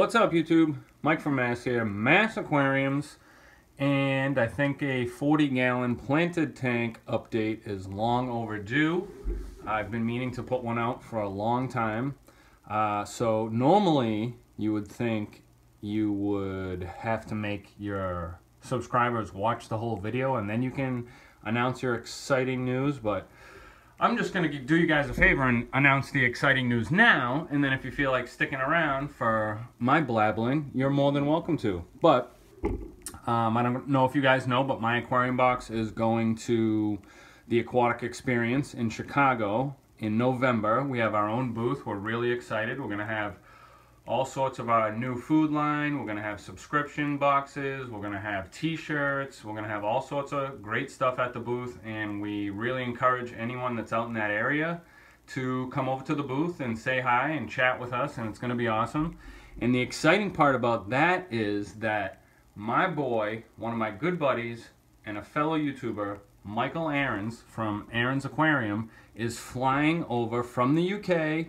What's up, YouTube? Mike from Mass here, Mass Aquariums, and I think a 40-gallon planted tank update is long overdue. I've been meaning to put one out for a long time. So normally you would think you would have to make your subscribers watch the whole video and then you can announce your exciting news, but I'm just going to do you guys a favor and announce the exciting news now, and then if you feel like sticking around for my blabbling, you're more than welcome to. But I don't know if you guys know, but my Aquarium Box is going to the Aquatic Experience in Chicago in November. We have our own booth. We're really excited. We're going to have all sorts of our new food line. We're going to have subscription boxes. We're going to have t-shirts. We're going to have all sorts of great stuff at the booth, and we really encourage anyone that's out in that area to come over to the booth and say hi and chat with us, and it's going to be awesome. And the exciting part about that is that my boy, one of my good buddies and a fellow YouTuber, Michael Aarons from Aarons Aquarium, is flying over from the UK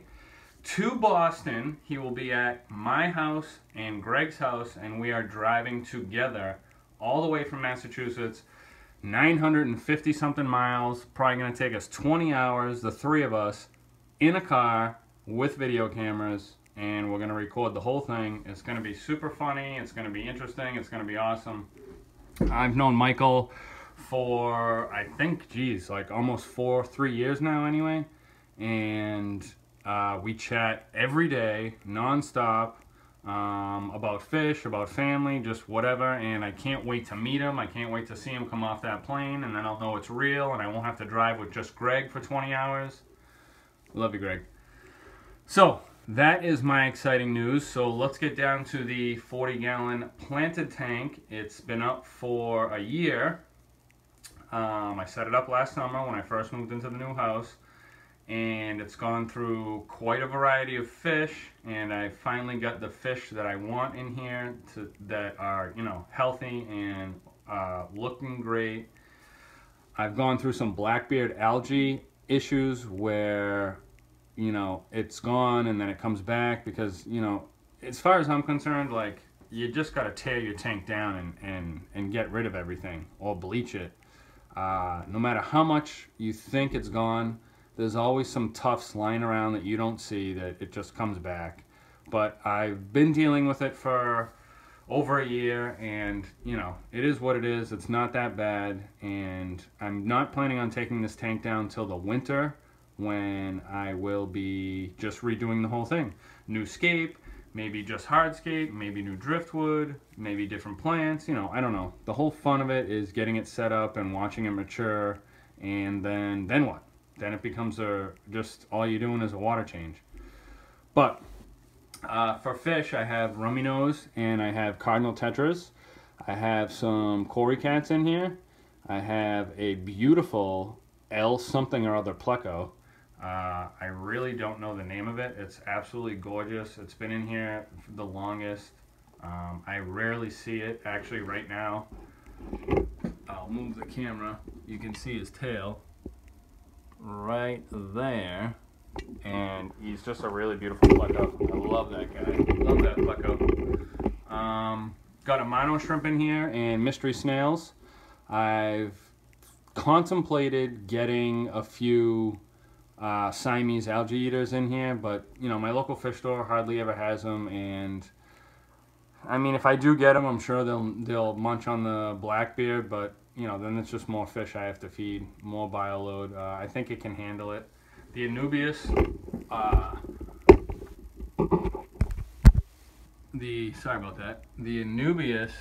to Boston. He will be at my house and Greg's house, and we are driving together all the way from Massachusetts, 950 something miles, probably going to take us 20 hours, the three of us, in a car with video cameras, and we're going to record the whole thing. It's going to be super funny, it's going to be interesting, it's going to be awesome. I've known Michael for, I think, geez, like almost 3 years now anyway, and we chat every day, non-stop, about fish, about family, just whatever, and I can't wait to meet him. I can't wait to see him come off that plane, and then I'll know it's real, and I won't have to drive with just Greg for 20 hours. Love you, Greg. So, that is my exciting news. So let's get down to the 40-gallon planted tank. It's been up for a year. I set it up last summer when I first moved into the new house, and it's gone through quite a variety of fish, and I finally got the fish that I want in here that are, you know, healthy and looking great. I've gone through some blackbeard algae issues where, you know, it's gone and then it comes back because, you know, as far as I'm concerned, like, you just got to tear your tank down and get rid of everything or bleach it. No matter how much you think it's gone, there's always some tufts lying around that you don't see that it just comes back. But I've been dealing with it for over a year, and you know, it is what it is. It's not that bad, and I'm not planning on taking this tank down till the winter, when I will be just redoing the whole thing. New scape, maybe just hardscape, maybe new driftwood, maybe different plants, you know, I don't know. The whole fun of it is getting it set up and watching it mature, and then what? Then it becomes just all you're doing is a water change. But for fish, I have rummy nose and I have cardinal tetras. I have some cory cats in here. I have a beautiful L something or other pleco. I really don't know the name of it. It's absolutely gorgeous. It's been in here for the longest. I rarely see it. Actually, right now, I'll move the camera. You can see his tail right there, and he's just a really beautiful pleco. I love that guy. Love that pleco. Got a mono shrimp in here and mystery snails. I've contemplated getting a few Siamese algae eaters in here, but you know, my local fish store hardly ever has them, and I mean, if I do get them, I'm sure they'll munch on the blackbeard, but you know, then it's just more fish I have to feed, more bio load. I think it can handle it. The Anubias, sorry about that. The Anubias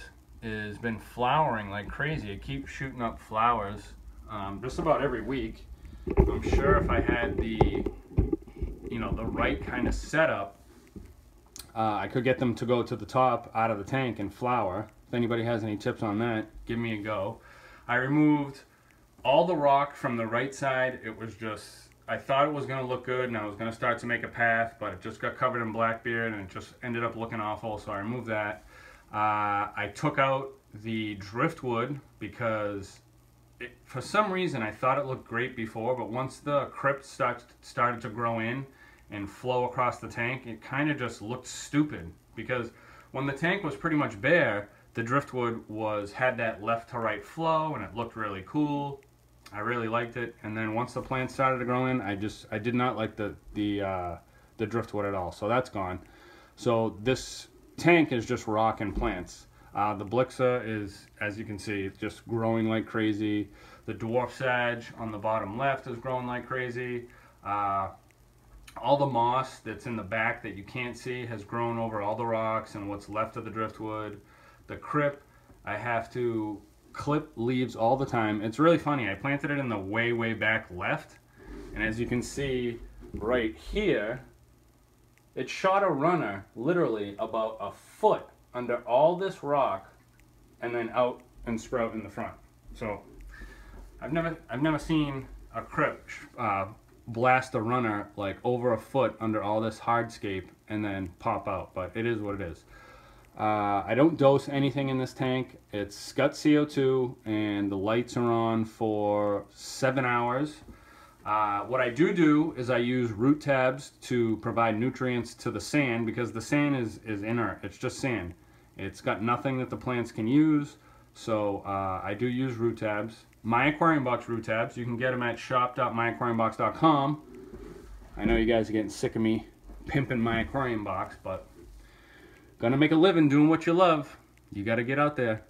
has been flowering like crazy. It keeps shooting up flowers just about every week. I'm sure if I had the right kind of setup, I could get them to go to the top out of the tank and flower. If anybody has any tips on that, give me a go. I removed all the rock from the right side. It was just, I thought it was going to look good and I was going to start to make a path, but it just got covered in blackbeard and it just ended up looking awful, so I removed that. I took out the driftwood because for some reason I thought it looked great before, but once the crypt started to grow in and flow across the tank, it kind of just looked stupid. because when the tank was pretty much bare, the driftwood had that left to right flow, and it looked really cool. I really liked it. And then once the plants started to grow in, I did not like the driftwood at all. So that's gone. So this tank is just rock and plants. The Blixa is, as you can see, it's just growing like crazy. The dwarf sage on the bottom left is growing like crazy. All the moss that's in the back that you can't see has grown over all the rocks and what's left of the driftwood. The crip, I have to clip leaves all the time. It's really funny. I planted it in the way back left, and as you can see right here, it shot a runner literally about a foot under all this rock and then out and sprout in the front. So I've never seen a crip blast a runner like over a foot under all this hardscape and then pop out, but it is what it is. I don't dose anything in this tank. It's got CO2 and the lights are on for 7 hours. What I do is I use root tabs to provide nutrients to the sand, because the sand is inert. It's just sand. It's got nothing that the plants can use, so I do use root tabs. My Aquarium Box root tabs, you can get them at shop.myaquariumbox.com. I know you guys are getting sick of me pimping my aquarium box, but gonna make a living doing what you love. You gotta get out there.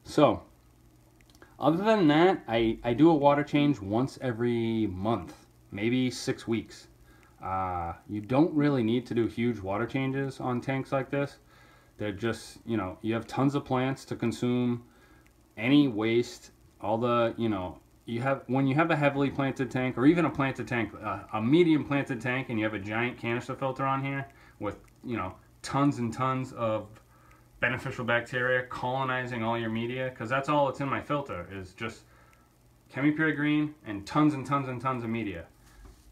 So, other than that, I do a water change once every month, maybe 6 weeks. You don't really need to do huge water changes on tanks like this. They're just, you know, you have tons of plants to consume any waste, all the, you know, when you have a heavily planted tank, or even a planted tank, a medium planted tank, and you have a giant canister filter on here with, you know, tons and tons of beneficial bacteria colonizing all your media, because that's all that's in my filter is just Chemi-Pure Green and tons and tons and tons of media.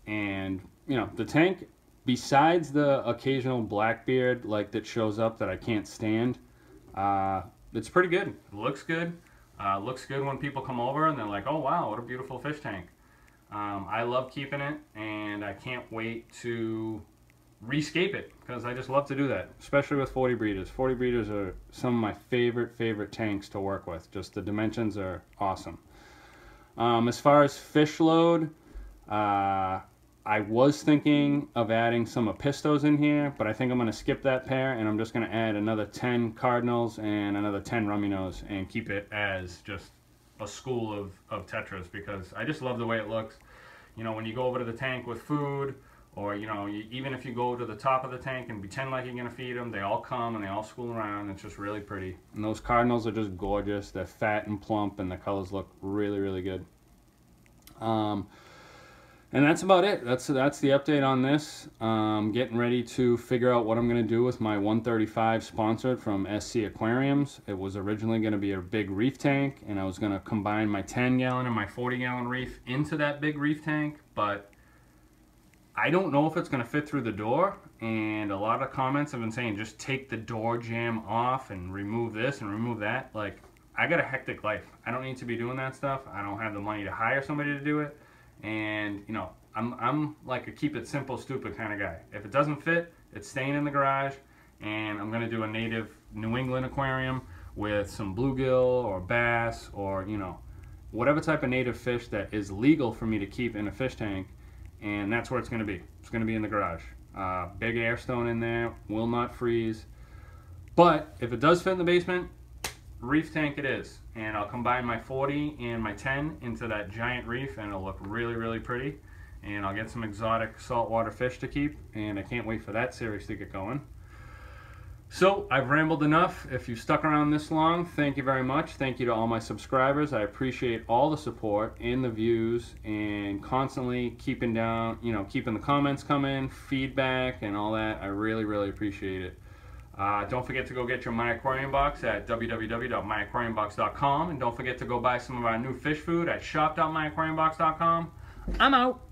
And you know, the tank, besides the occasional blackbeard like that shows up that I can't stand, it's pretty good. It looks good. Looks good when people come over and they're like, oh wow, what a beautiful fish tank. I love keeping it, and I can't wait to rescape it, because I just love to do that, especially with 40 breeders. 40 breeders are some of my favorite tanks to work with. Just the dimensions are awesome. As far as fish load, I was thinking of adding some Apistos in here, but I think I'm going to skip that pair, and I'm just going to add another 10 Cardinals and another 10 Rumminos and keep it as just a school of Tetras, because I just love the way it looks. You know, when you go over to the tank with food, or, you know, even if you go to the top of the tank and pretend like you're going to feed them, they all come and they all school around. It's just really pretty. And those Cardinals are just gorgeous. They're fat and plump, and the colors look really good. And that's about it. That's the update on this. Getting ready to figure out what I'm going to do with my 135 sponsored from SC Aquariums. It was originally going to be a big reef tank, and I was going to combine my 10-gallon and my 40-gallon reef into that big reef tank, but I don't know if it's going to fit through the door, and a lot of comments have been saying just take the door jamb off and remove this and remove that. Like, I got a hectic life. I don't need to be doing that stuff. I don't have the money to hire somebody to do it. And, you know, I'm like a keep it simple, stupid kind of guy. If it doesn't fit, it's staying in the garage, and I'm going to do a native New England aquarium with some bluegill or bass or, you know, whatever type of native fish that is legal for me to keep in a fish tank, and that's where it's going to be. It's going to be in the garage. Big air stone in there, will not freeze. But if it does fit in the basement, reef tank it is, and I'll combine my 40 and my 10 into that giant reef, and it'll look really pretty, and I'll get some exotic saltwater fish to keep, and I can't wait for that series to get going. So I've rambled enough. If you've stuck around this long, thank you very much. Thank you to all my subscribers. I appreciate all the support and the views, and constantly keeping the comments coming, feedback and all that. I really appreciate it. Don't forget to go get your My Aquarium Box at www.myaquariumbox.com, and don't forget to go buy some of our new fish food at shop.myaquariumbox.com. I'm out.